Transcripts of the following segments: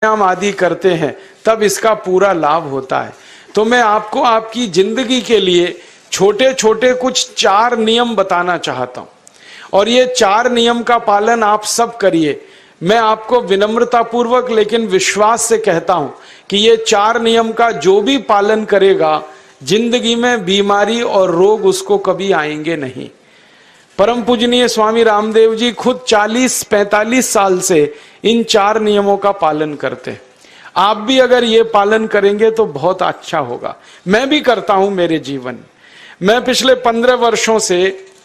प्राणायाम आदि करते हैं तब इसका पूरा लाभ होता है। तो मैं आपको आपकी जिंदगी के लिए छोटे छोटे कुछ 4 नियम बताना चाहता हूं, और ये 4 नियम का पालन आप सब करिए। मैं आपको विनम्रता पूर्वक लेकिन विश्वास से कहता हूं कि ये 4 नियम का जो भी पालन करेगा जिंदगी में बीमारी और रोग उसको कभी आएंगे नहीं। परम पूजनीय स्वामी रामदेव जी खुद 40-45 साल से इन 4 नियमों का पालन करते हैं। आप भी अगर ये पालन करेंगे तो बहुत अच्छा होगा। मैं भी करता हूं मेरे जीवन में। मैं पिछले 15 वर्षों से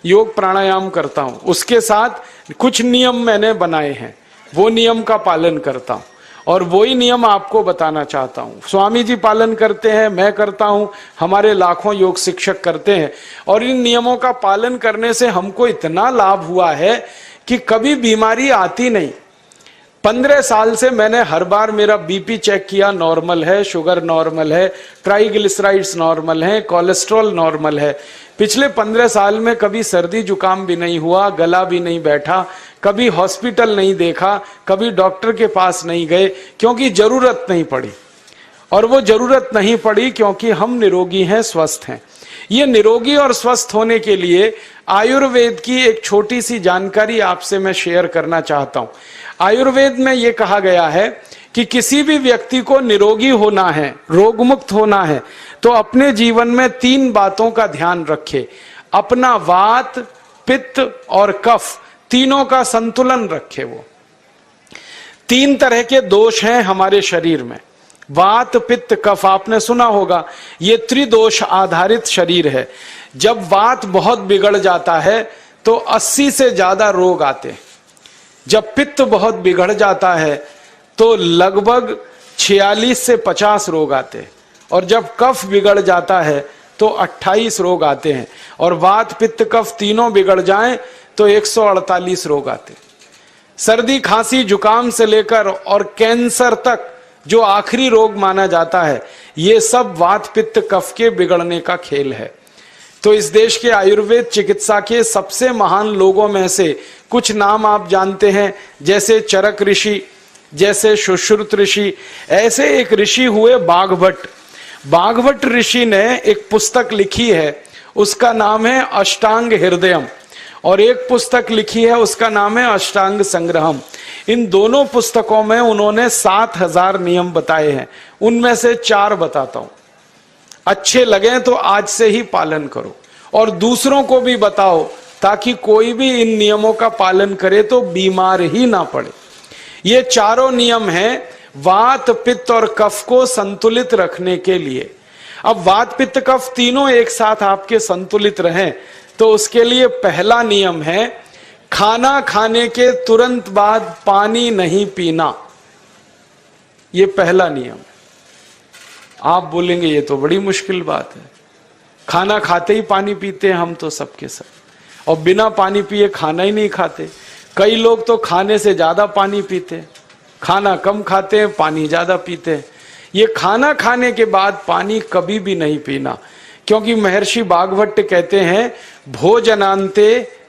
योग प्राणायाम करता हूं, उसके साथ कुछ नियम मैंने बनाए हैं, वो नियम का पालन करता हूं और वही नियम आपको बताना चाहता हूं। स्वामी जी पालन करते हैं, मैं करता हूं, हमारे लाखों योग शिक्षक करते हैं, और इन नियमों का पालन करने से हमको इतना लाभ हुआ है कि कभी बीमारी आती नहीं। 15 साल से मैंने हर बार मेरा बीपी चेक किया, नॉर्मल है, शुगर नॉर्मल है, ट्राइग्लिसराइड्स नॉर्मल है, कोलेस्ट्रॉल नॉर्मल है। पिछले 15 साल में कभी सर्दी जुकाम भी नहीं हुआ, गला भी नहीं बैठा, कभी हॉस्पिटल नहीं देखा, कभी डॉक्टर के पास नहीं गए, क्योंकि जरूरत नहीं पड़ी। और वो जरूरत नहीं पड़ी क्योंकि हम निरोगी हैं, स्वस्थ हैं। ये निरोगी और स्वस्थ होने के लिए आयुर्वेद की एक छोटी सी जानकारी आपसे मैं शेयर करना चाहता हूं। आयुर्वेद में ये कहा गया है कि किसी भी व्यक्ति को निरोगी होना है, रोग मुक्त होना है, तो अपने जीवन में 3 बातों का ध्यान रखे। अपना वात, पित्त और कफ, तीनों का संतुलन रखे। वो 3 तरह के दोष हैं हमारे शरीर में, वात, पित्त, कफ। आपने सुना होगा ये त्रिदोष आधारित शरीर है। जब वात बहुत बिगड़ जाता है तो 80 से ज्यादा रोग आते हैं। जब पित्त बहुत बिगड़ जाता है तो लगभग 46 से 50 रोग आते हैं, और जब कफ बिगड़ जाता है तो 28 रोग आते हैं, और वात, पित्त, कफ तीनों बिगड़ जाएं तो 148 रोग आते हैं। सर्दी, खांसी, जुकाम से लेकर और कैंसर तक जो आखिरी रोग माना जाता है, ये सब वात, पित्त, कफ के बिगड़ने का खेल है। तो इस देश के आयुर्वेद चिकित्सा के सबसे महान लोगों में से कुछ नाम आप जानते हैं, जैसे चरक ऋषि, जैसे सुश्रुत ऋषि। ऐसे एक ऋषि हुए बाघभट्ट। बाघभट्ट ऋषि ने एक पुस्तक लिखी है, उसका नाम है अष्टांग हृदयम, और एक पुस्तक लिखी है उसका नाम है अष्टांग संग्रहम। इन दोनों पुस्तकों में उन्होंने 7000 नियम बताए हैं। उनमें से 4 बताता हूं, अच्छे लगे तो आज से ही पालन करो और दूसरों को भी बताओ, ताकि कोई भी इन नियमों का पालन करे तो बीमार ही ना पड़े। ये चारों नियम हैं वात, पित्त और कफ को संतुलित रखने के लिए। अब वात, पित्त, कफ तीनों एक साथ आपके संतुलित रहें तो उसके लिए पहला नियम है खाना खाने के तुरंत बाद पानी नहीं पीना। ये पहला नियम है। आप बोलेंगे ये तो बड़ी मुश्किल बात है, खाना खाते ही पानी पीते हैं हम तो सबके सब, और बिना पानी पिए खाना ही नहीं खाते। कई लोग तो खाने से ज्यादा पानी पीते हैं, खाना कम खाते हैं, पानी ज्यादा पीते हैं। ये खाना खाने के बाद पानी कभी भी नहीं पीना, क्योंकि महर्षि बाघभट्ट कहते हैं भोजनांते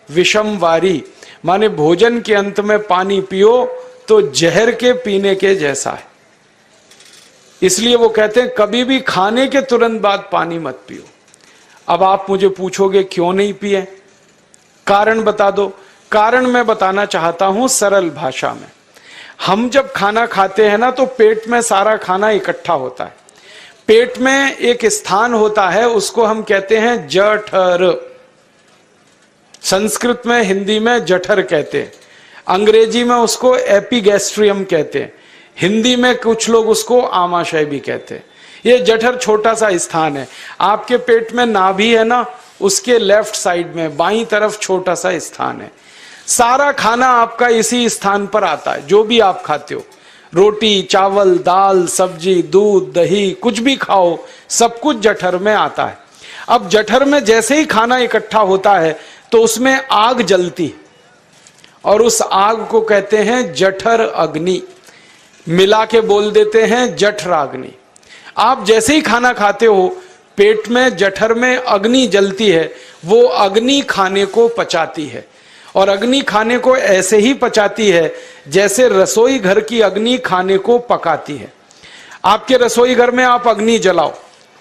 विषम वारी, माने भोजन के अंत में पानी पियो तो जहर के पीने के जैसा है। इसलिए वो कहते हैं कभी भी खाने के तुरंत बाद पानी मत पियो। अब आप मुझे पूछोगे क्यों नहीं पिए, कारण बता दो। कारण मैं बताना चाहता हूं सरल भाषा में। हम जब खाना खाते हैं ना तो पेट में सारा खाना इकट्ठा होता है। पेट में एक स्थान होता है, उसको हम कहते हैं जठर। संस्कृत में, हिंदी में जठर कहते हैं, अंग्रेजी में उसको एपिगैस्ट्रियम कहते हैं, हिंदी में कुछ लोग उसको आमाशय भी कहते हैं। ये जठर छोटा सा स्थान है। आपके पेट में नाभि है ना, उसके लेफ्ट साइड में बाईं तरफ छोटा सा स्थान है। सारा खाना आपका इसी स्थान पर आता है। जो भी आप खाते हो, रोटी, चावल, दाल, सब्जी, दूध, दही, कुछ भी खाओ, सब कुछ जठर में आता है। अब जठर में जैसे ही खाना इकट्ठा होता है तो उसमें आग जलती है, और उस आग को कहते हैं जठर अग्नि। मिला के बोल देते हैं जठराग्नि। आप जैसे ही खाना खाते हो, पेट में, जठर में अग्नि जलती है, वो अग्नि खाने को पचाती है, और अग्नि खाने को ऐसे ही पचाती है जैसे रसोई घर की अग्नि खाने को पकाती है। आपके रसोई घर में आप अग्नि जलाओ,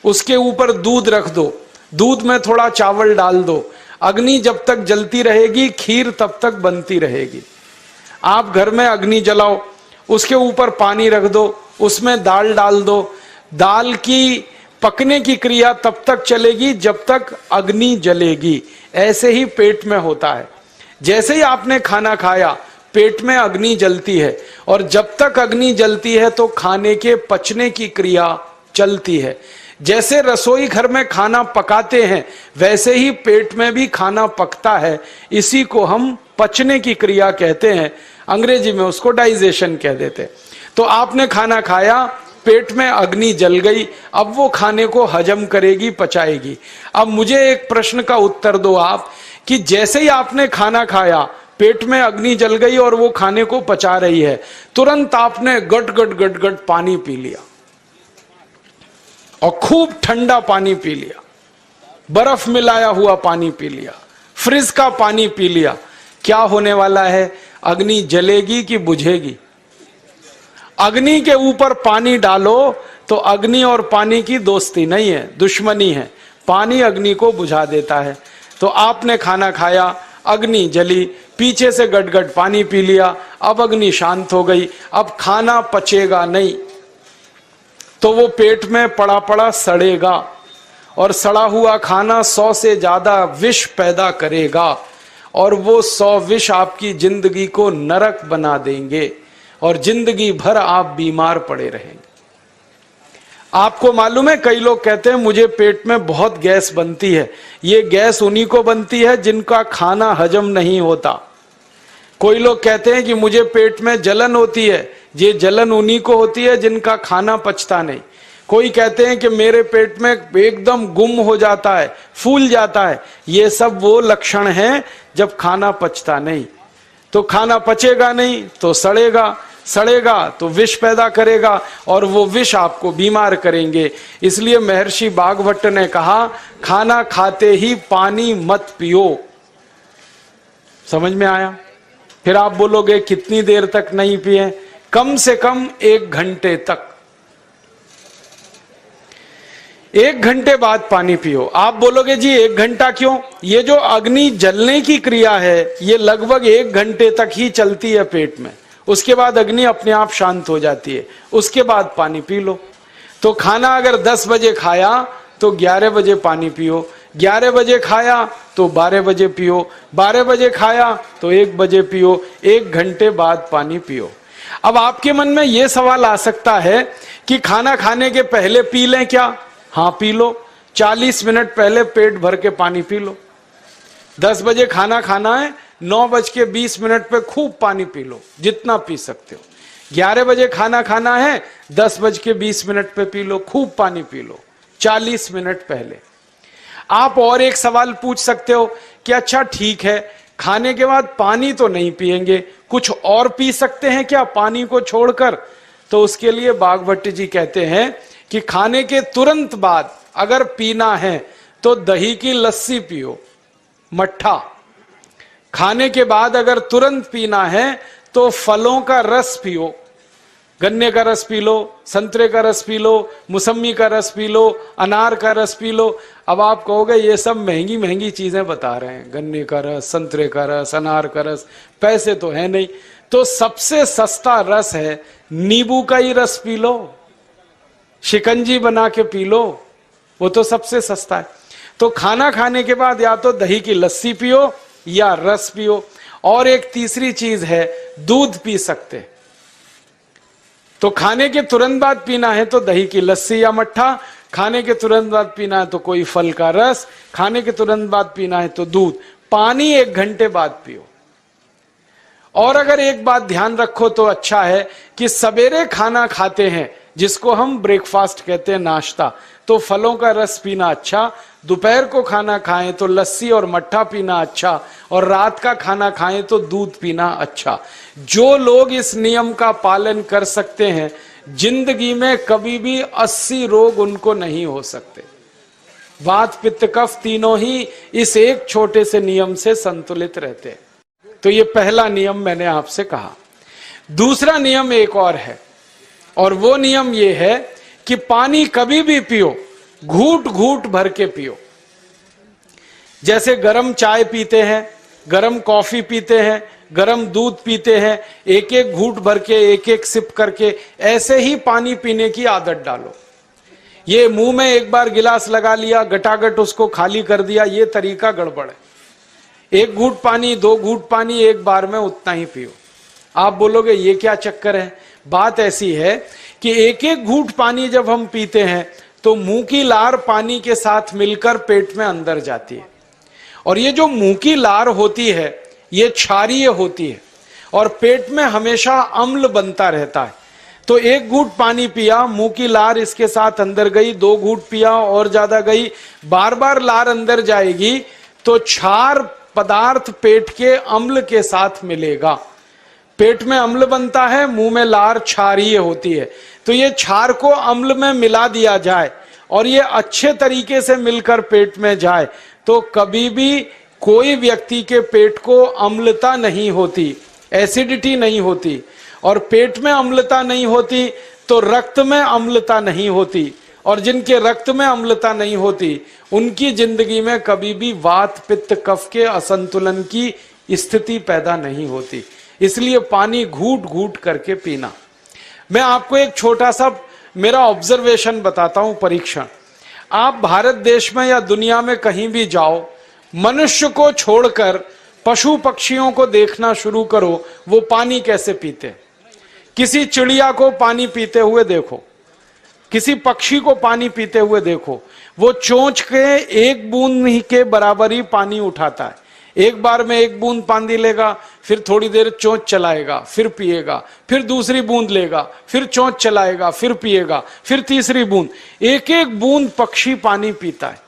उसके ऊपर दूध रख दो, दूध में थोड़ा चावल डाल दो, अग्नि जब तक जलती रहेगी खीर तब तक बनती रहेगी। आप घर में अग्नि जलाओ, उसके ऊपर पानी रख दो, उसमें दाल डाल दो, दाल की पकने की क्रिया तब तक चलेगी जब तक अग्नि जलेगी। ऐसे ही पेट में होता है, जैसे ही आपने खाना खाया पेट में अग्नि जलती है, और जब तक अग्नि जलती है तो खाने के पचने की क्रिया चलती है। जैसे रसोई घर में खाना पकाते हैं वैसे ही पेट में भी खाना पकता है, इसी को हम पचने की क्रिया कहते हैं, अंग्रेजी में उसको डाइजेशन कह देते हैं। तो आपने खाना खाया, पेट में अग्नि जल गई, अब वो खाने को हजम करेगी, पचाएगी। अब मुझे एक प्रश्न का उत्तर दो आप, कि जैसे ही आपने खाना खाया पेट में अग्नि जल गई और वो खाने को पचा रही है, तुरंत आपने गट गट गट गट पानी पी लिया और खूब ठंडा पानी पी लिया, बर्फ मिलाया हुआ पानी पी लिया, फ्रिज का पानी पी लिया। क्या होने वाला है? अग्नि जलेगी कि बुझेगी? अग्नि के ऊपर पानी डालो तो अग्नि और पानी की दोस्ती नहीं है, दुश्मनी है। पानी अग्नि को बुझा देता है। तो आपने खाना खाया, अग्नि जली, पीछे से गटगट पानी पी लिया, अब अग्नि शांत हो गई, अब खाना पचेगा नहीं, तो वो पेट में पड़ा पड़ा सड़ेगा, और सड़ा हुआ खाना 100 से ज्यादा विष पैदा करेगा, और वो 100 विष आपकी जिंदगी को नरक बना देंगे और जिंदगी भर आप बीमार पड़े रहेंगे। आपको मालूम है, कई लोग कहते हैं मुझे पेट में बहुत गैस बनती है। ये गैस उन्हीं को बनती है जिनका खाना हजम नहीं होता। कोई लोग कहते हैं कि मुझे पेट में जलन होती है, ये जलन उन्हीं को होती है जिनका खाना पचता नहीं। कोई कहते हैं कि मेरे पेट में एकदम गुम हो जाता है, फूल जाता है, ये सब वो लक्षण हैं जब खाना पचता नहीं। तो खाना पचेगा नहीं तो सड़ेगा, सड़ेगा तो विष पैदा करेगा, और वो विष आपको बीमार करेंगे। इसलिए महर्षि भागवत ने कहा, खाना खाते ही पानी मत पियो। समझ में आया? फिर आप बोलोगे कितनी देर तक नहीं पिए? कम से कम 1 घंटे तक। 1 घंटे बाद पानी पियो। आप बोलोगे जी 1 घंटा क्यों? ये जो अग्नि जलने की क्रिया है ये लगभग 1 घंटे तक ही चलती है पेट में, उसके बाद अग्नि अपने आप शांत हो जाती है, उसके बाद पानी पी लो। तो खाना अगर 10 बजे खाया तो 11 बजे पानी पियो, 11 बजे खाया तो 12 बजे पियो, 12 बजे खाया तो 1 बजे पियो, 1 घंटे बाद पानी पियो। अब आपके मन में यह सवाल आ सकता है कि खाना खाने के पहले पी लें क्या? हाँ पी लो, 40 मिनट पहले पेट भर के पानी पी लो। 10 बजे खाना खाना है, 9:20 पे खूब पानी पी लो, जितना पी सकते हो। 11 बजे खाना खाना है, 10:20 पे पी लो, खूब पानी पी लो, 40 मिनट पहले। आप और एक सवाल पूछ सकते हो कि अच्छा ठीक है, खाने के बाद पानी तो नहीं पिएंगे, कुछ और पी सकते हैं क्या पानी को छोड़कर? तो उसके लिए भागवत जी कहते हैं कि खाने के तुरंत बाद अगर पीना है तो दही की लस्सी पियो, मट्ठा। खाने के बाद अगर तुरंत पीना है तो फलों का रस पियो, गन्ने का रस पी लो, संतरे का रस पी लो, मौसमी का रस पी लो, अनार का रस पी लो। अब आप कहोगे ये सब महंगी महंगी चीजें बता रहे हैं, गन्ने का रस, संतरे का रस, अनार का रस, पैसे तो है नहीं। तो सबसे सस्ता रस है नींबू का ही रस पी लो, शिकंजी बना के पी लो, वो तो सबसे सस्ता है। तो खाना खाने के बाद या तो दही की लस्सी पियो या रस पियो। और एक तीसरी चीज है, दूध पी सकते। तो खाने के तुरंत बाद पीना है तो दही की लस्सी या मट्ठा, खाने के तुरंत बाद पीना है तो कोई फल का रस, खाने के तुरंत बाद पीना है तो दूध। पानी 1 घंटे बाद पियो। और अगर एक बात ध्यान रखो तो अच्छा है कि सवेरे खाना खाते हैं जिसको हम ब्रेकफास्ट कहते हैं, नाश्ता, तो फलों का रस पीना अच्छा, दोपहर को खाना खाएं तो लस्सी और मट्ठा पीना अच्छा, और रात का खाना खाएं तो दूध पीना अच्छा। जो लोग इस नियम का पालन कर सकते हैं जिंदगी में कभी भी 80 रोग उनको नहीं हो सकते। वात पित्त कफ तीनों ही इस एक छोटे से नियम से संतुलित रहते हैं। तो ये पहला नियम मैंने आपसे कहा। दूसरा नियम एक और है, और वो नियम ये है कि पानी कभी भी पियो, घूट घूट भर के पियो। जैसे गरम चाय पीते हैं, गरम कॉफी पीते हैं, गरम दूध पीते हैं, एक एक घूट भर के, एक एक सिप करके, ऐसे ही पानी पीने की आदत डालो। ये मुंह में एक बार गिलास लगा लिया, गटागट उसको खाली कर दिया, ये तरीका गड़बड़ है। एक घूट पानी, दो घूट पानी एक बार में उतना ही पियो। आप बोलोगे ये क्या चक्कर है? बात ऐसी है कि एक एक घूट पानी जब हम पीते हैं तो मुंह की लार पानी के साथ मिलकर पेट में अंदर जाती है, और ये जो मुंह की लार होती है ये क्षारीय होती है, और पेट में हमेशा अम्ल बनता रहता है। तो एक घूट पानी पिया, मुंह की लार इसके साथ अंदर गई, दो घूट पिया और ज्यादा गई, बार बार लार अंदर जाएगी तो क्षार पदार्थ पेट के अम्ल के साथ मिलेगा। पेट में अम्ल बनता है, मुंह में लार क्षारीय होती है। तो ये क्षार को अम्ल में मिला दिया जाए और ये अच्छे तरीके से मिलकर पेट में जाए तो कभी भी कोई व्यक्ति के पेट को अम्लता नहीं होती, एसिडिटी नहीं होती। और पेट में अम्लता नहीं होती तो रक्त में अम्लता नहीं होती, और जिनके रक्त में अम्लता नहीं होती उनकी जिंदगी में कभी भी वात पित्त कफ के असंतुलन की स्थिति पैदा नहीं होती। इसलिए पानी घूट घूट करके पीना। मैं आपको एक छोटा सा मेरा ऑब्जर्वेशन बताता हूं, परीक्षण। आप भारत देश में या दुनिया में कहीं भी जाओ, मनुष्य को छोड़कर पशु पक्षियों को देखना शुरू करो, वो पानी कैसे पीते। किसी चिड़िया को पानी पीते हुए देखो, किसी पक्षी को पानी पीते हुए देखो, वो चोंच के एक बूंद ही के बराबर ही पानी उठाता है। एक बार में एक बूंद पानी लेगा, फिर थोड़ी देर चोंच चलाएगा, फिर पिएगा, फिर दूसरी बूंद लेगा, फिर चोंच चलाएगा, फिर पिएगा, फिर तीसरी बूंद। एक एक बूंद पक्षी पानी पीता है।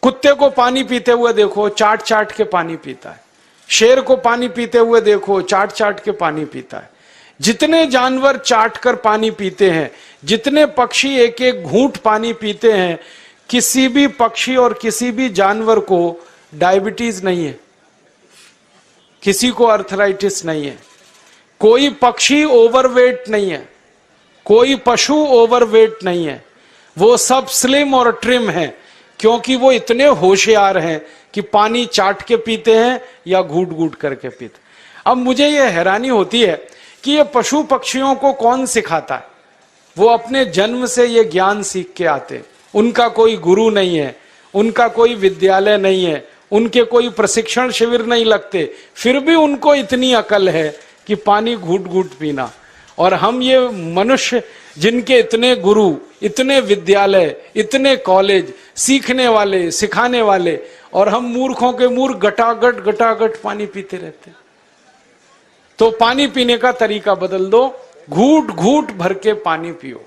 कुत्ते को पानी पीते हुए देखो, चाट चाट के पानी पीता है। शेर को पानी पीते हुए देखो, चाट चाट के पानी पीता है। जितने जानवर चाट कर पानी पीते हैं, जितने पक्षी एक एक घूंट पानी पीते हैं, किसी भी पक्षी और किसी भी जानवर को डायबिटीज नहीं है, किसी को अर्थराइटिस नहीं है, कोई पक्षी ओवरवेट नहीं है, कोई पशु ओवरवेट नहीं है। वो सब स्लिम और ट्रिम हैं, क्योंकि वो इतने होशियार हैं कि पानी चाट के पीते हैं या घूट घूट करके पीते। अब मुझे ये हैरानी होती है कि ये पशु पक्षियों को कौन सिखाता है? वो अपने जन्म से ये ज्ञान सीख के आते। उनका कोई गुरु नहीं है, उनका कोई विद्यालय नहीं है, उनके कोई प्रशिक्षण शिविर नहीं लगते, फिर भी उनको इतनी अकल है कि पानी घूट घूट पीना। और हम ये मनुष्य जिनके इतने गुरु, इतने विद्यालय, इतने कॉलेज, सीखने वाले, सिखाने वाले, और हम मूर्खों के मूर्ख गटागट गटागट पानी पीते रहते। तो पानी पीने का तरीका बदल दो, घूट घूट भर के पानी पियो।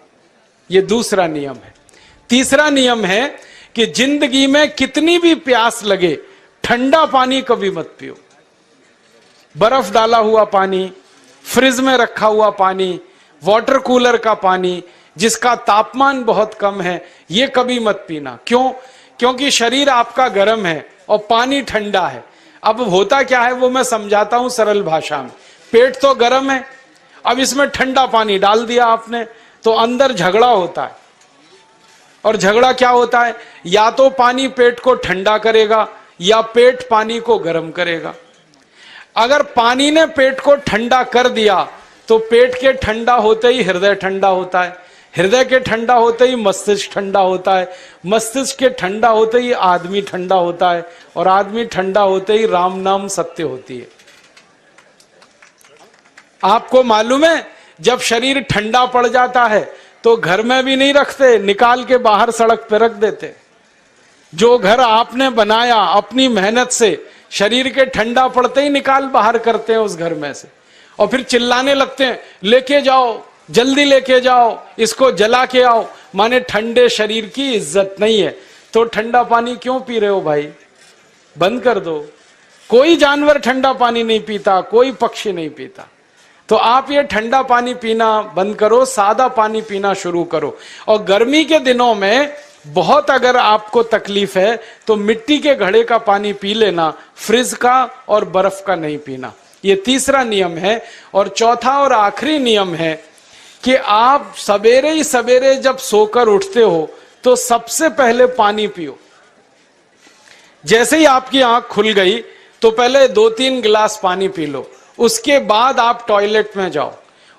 ये दूसरा नियम है। तीसरा नियम है कि जिंदगी में कितनी भी प्यास लगे, ठंडा पानी कभी मत पियो। बर्फ डाला हुआ पानी, फ्रिज में रखा हुआ पानी, वाटर कूलर का पानी जिसका तापमान बहुत कम है, ये कभी मत पीना। क्यों? क्योंकि शरीर आपका गर्म है और पानी ठंडा है। अब होता क्या है वो मैं समझाता हूं सरल भाषा में। पेट तो गर्म है, अब इसमें ठंडा पानी डाल दिया आपने, तो अंदर झगड़ा होता है। और झगड़ा क्या होता है? या तो पानी पेट को ठंडा करेगा या पेट पानी को गर्म करेगा। अगर पानी ने पेट को ठंडा कर दिया तो पेट के ठंडा होते ही हृदय ठंडा होता है, हृदय के ठंडा होते ही मस्तिष्क ठंडा होता है, मस्तिष्क के ठंडा होते ही आदमी ठंडा होता है, और आदमी ठंडा होते ही राम नाम सत्य होती है। आपको मालूम है, जब शरीर ठंडा पड़ जाता है तो घर में भी नहीं रखते, निकाल के बाहर सड़क पर रख देते। जो घर आपने बनाया अपनी मेहनत से, शरीर के ठंडा पड़ते ही निकाल बाहर करते हैं उस घर में से, और फिर चिल्लाने लगते हैं, लेके जाओ, जल्दी लेके जाओ, इसको जला के आओ। माने ठंडे शरीर की इज्जत नहीं है। तो ठंडा पानी क्यों पी रहे हो भाई? बंद कर दो। कोई जानवर ठंडा पानी नहीं पीता, कोई पक्षी नहीं पीता। तो आप ये ठंडा पानी पीना बंद करो, सादा पानी पीना शुरू करो। और गर्मी के दिनों में बहुत अगर आपको तकलीफ है तो मिट्टी के घड़े का पानी पी लेना, फ्रिज का और बर्फ का नहीं पीना। ये तीसरा नियम है। और चौथा और आखिरी नियम है कि आप सवेरे ही सवेरे जब सोकर उठते हो तो सबसे पहले पानी पियो। जैसे ही आपकी आंख खुल गई तो पहले 2-3 गिलास पानी पी लो, उसके बाद आप टॉयलेट में जाओ।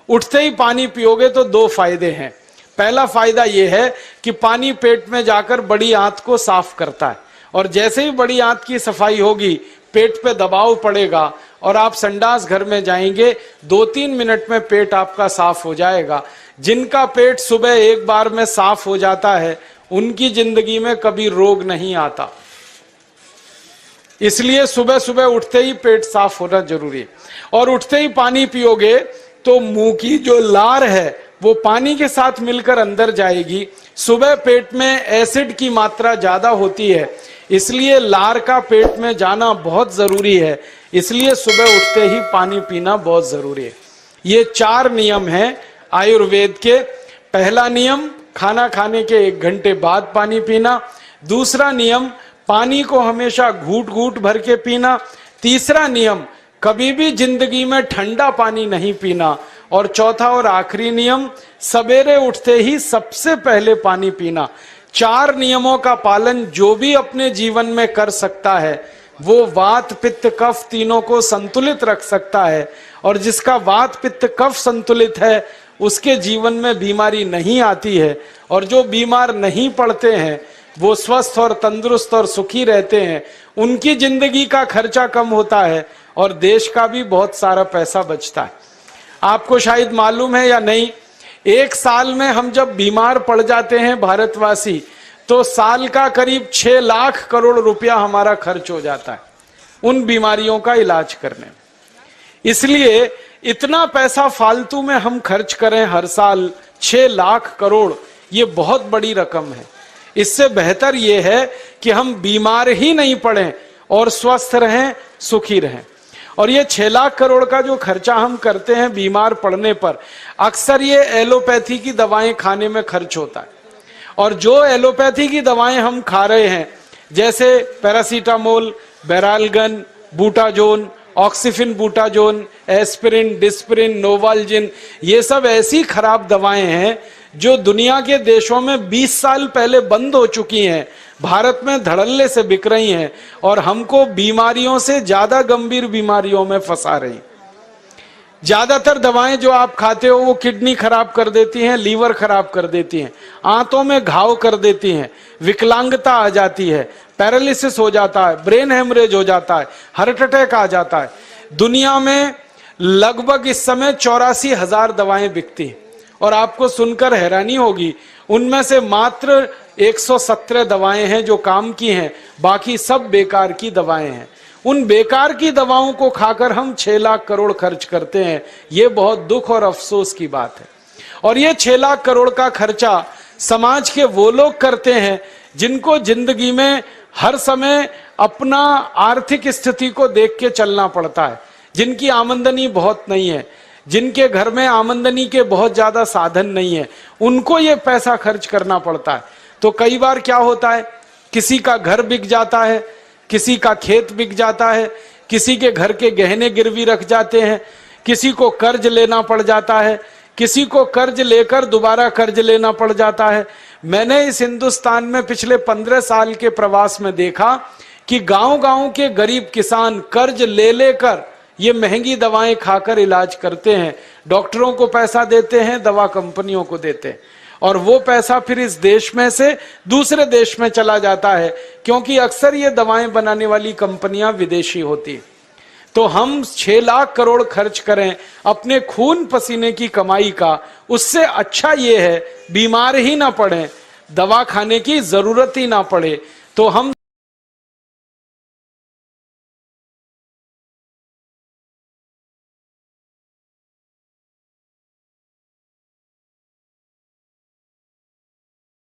उठते ही पानी पियोगे तो 2 फायदे हैं। पहला फायदा यह है कि पानी पेट में जाकर बड़ी आंत को साफ करता है, और जैसे ही बड़ी आंत की सफाई होगी पेट पे दबाव पड़ेगा और आप संडास घर में जाएंगे, 2-3 मिनट में पेट आपका साफ हो जाएगा। जिनका पेट सुबह एक बार में साफ हो जाता है उनकी जिंदगी में कभी रोग नहीं आता। इसलिए सुबह सुबह उठते ही पेट साफ होना जरूरी है। और उठते ही पानी पियोगे तो मुंह की जो लार है वो पानी के साथ मिलकर अंदर जाएगी। सुबह पेट में एसिड की मात्रा ज्यादा होती है, इसलिए लार का पेट में जाना बहुत जरूरी है। इसलिए सुबह उठते ही पानी पीना बहुत जरूरी है। ये 4 नियम हैं आयुर्वेद के। पहला नियम, खाना खाने के 1 घंटे बाद पानी पीना। दूसरा नियम, पानी को हमेशा घूट घूट भर के पीना। तीसरा नियम, कभी भी जिंदगी में ठंडा पानी नहीं पीना। और चौथा और आखिरी नियम, सवेरे उठते ही सबसे पहले पानी पीना। 4 नियमों का पालन जो भी अपने जीवन में कर सकता है वो वात पित्त कफ तीनों को संतुलित रख सकता है। और जिसका वात पित्त कफ संतुलित है उसके जीवन में बीमारी नहीं आती है। और जो बीमार नहीं पड़ते हैं वो स्वस्थ और तंदुरुस्त और सुखी रहते हैं। उनकी जिंदगी का खर्चा कम होता है और देश का भी बहुत सारा पैसा बचता है। आपको शायद मालूम है या नहीं, 1 साल में हम जब बीमार पड़ जाते हैं भारतवासी तो साल का करीब 6 लाख करोड़ रुपया हमारा खर्च हो जाता है उन बीमारियों का इलाज करने में। इसलिए इतना पैसा फालतू में हम खर्च करें हर साल 6 लाख करोड़, ये बहुत बड़ी रकम है। इससे बेहतर यह है कि हम बीमार ही नहीं पड़ें और स्वस्थ रहें, सुखी रहें। और ये 6 लाख करोड़ का जो खर्चा हम करते हैं बीमार पड़ने पर, अक्सर ये एलोपैथी की दवाएं खाने में खर्च होता है। और जो एलोपैथी की दवाएं हम खा रहे हैं जैसे paracetamol, Baralgan, Butazone, oxyphenbutazone, aspirin, Disprin, Novalgin, ये सब ऐसी खराब दवाएं हैं जो दुनिया के देशों में 20 साल पहले बंद हो चुकी हैं, भारत में धड़ल्ले से बिक रही हैं और हमको बीमारियों से ज्यादा गंभीर बीमारियों में फंसा रही। ज्यादातर दवाएं जो आप खाते हो वो किडनी खराब कर देती हैं, लीवर खराब कर देती हैं, आंतों में घाव कर देती हैं, विकलांगता आ जाती है, पैरालिसिस हो जाता है, ब्रेन हेमरेज हो जाता है, हार्ट अटैक आ जाता है। दुनिया में लगभग इस समय 84,000 दवाएं बिकती हैं और आपको सुनकर हैरानी होगी उनमें से मात्र 117 दवाएं हैं जो काम की हैं, बाकी सब बेकार की दवाएं हैं। उन बेकार की दवाओं को खाकर हम 6 लाख करोड़ खर्च करते हैं। ये बहुत दुख और अफसोस की बात है। और ये 6 लाख करोड़ का खर्चा समाज के वो लोग करते हैं जिनको जिंदगी में हर समय अपना आर्थिक स्थिति को देख के चलना पड़ता है, जिनकी आमदनी बहुत नहीं है, जिनके घर में आमदनी के बहुत ज्यादा साधन नहीं है, उनको ये पैसा खर्च करना पड़ता है। तो कई बार क्या होता है, किसी का घर बिक जाता है, किसी का खेत बिक जाता है, किसी के घर के गहने गिरवी रख जाते हैं, किसी को कर्ज लेना पड़ जाता है, किसी को कर्ज लेकर दोबारा कर्ज लेना पड़ जाता है। मैंने इस हिंदुस्तान में पिछले 15 साल के प्रवास में देखा कि गांव-गांव के गरीब किसान कर्ज ले लेकर ये महंगी दवाएं खाकर इलाज करते हैं, डॉक्टरों को पैसा देते हैं, दवा कंपनियों को देते हैं, और वो पैसा फिर इस देश में से दूसरे देश में चला जाता है, क्योंकि अक्सर ये दवाएं बनाने वाली कंपनियां विदेशी होती हैं। तो हम 6 लाख करोड़ खर्च करें अपने खून पसीने की कमाई का, उससे अच्छा ये है बीमार ही ना पड़े, दवा खाने की जरूरत ही ना पड़े। तो हम